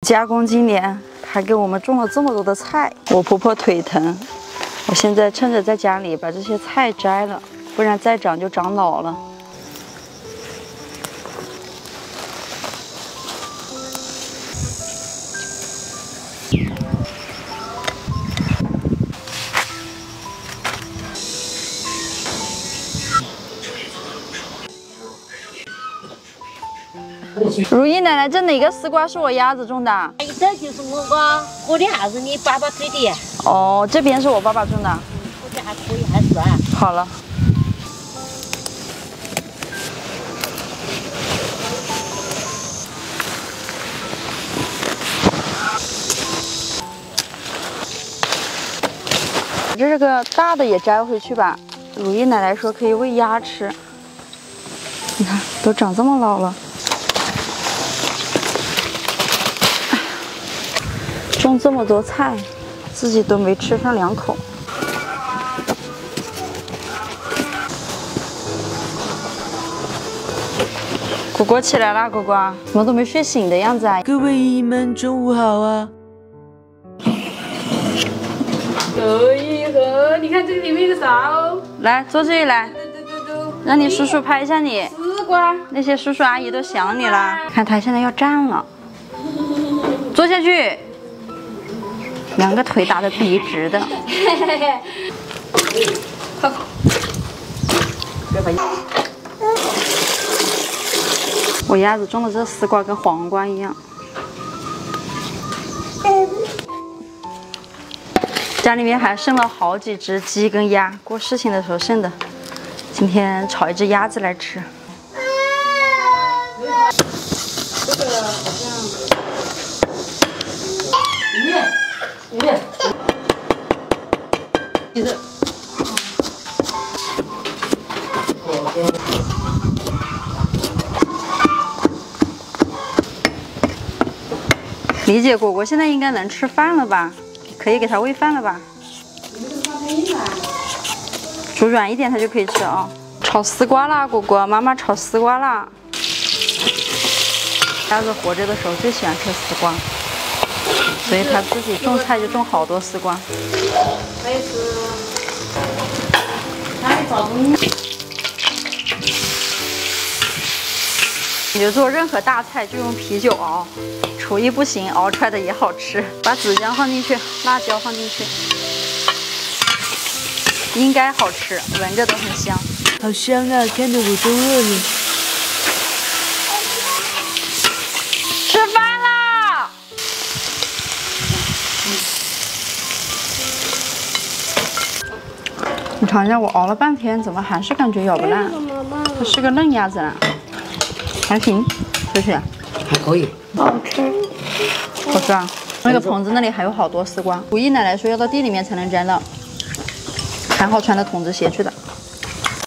加工今年还给我们种了这么多的菜，我婆婆腿疼，我现在趁着在家里把这些菜摘了，不然再长就长老了。 如意奶奶，这哪个丝瓜是我鸭子种的？这就是我的儿子，你爸爸推的。哦，这边是我爸爸种的。这还可以，还算。好了。这个大的也摘回去吧。如意奶奶说可以喂鸭吃。你看，都长这么老了。 种这么多菜，自己都没吃上2口。果果起来啦，果果，怎么都没睡醒的样子啊？各位姨姨们，中午好啊！以后你看这个里面有个啥哦？来，坐这里来，让你叔叔拍一下你。丝瓜，那些叔叔阿姨都想你了。看他现在要站了，坐下去。 2个腿打得笔直的。好。我鸭子种的这丝瓜跟黄瓜一样。家里面还剩了好几只鸡跟鸭，过事情的时候剩的。今天炒一只鸭子来吃。这个好像。其实，理解果果现在应该能吃饭了吧？可以给他喂饭了吧？煮软一点他就可以吃啊。炒丝瓜啦，果果，妈妈炒丝瓜啦。鸭子活着的时候最喜欢吃丝瓜。 所以他自己种菜就种好多丝瓜。还有是哪里找东西？你就做任何大菜就用啤酒熬，厨艺不行熬出来的也好吃。把子姜放进去，辣椒放进去，应该好吃，闻着都很香。好香啊，看得我都饿了。吃饭啦！ 你尝一下，我熬了半天，怎么还是感觉咬不烂？它是个嫩鸭子啊，还行，是不是？还可以。好吃，好吃啊！那个棚子那里还有好多丝瓜。如意奶奶说要到地里面才能摘到，还好穿的筒子鞋去的。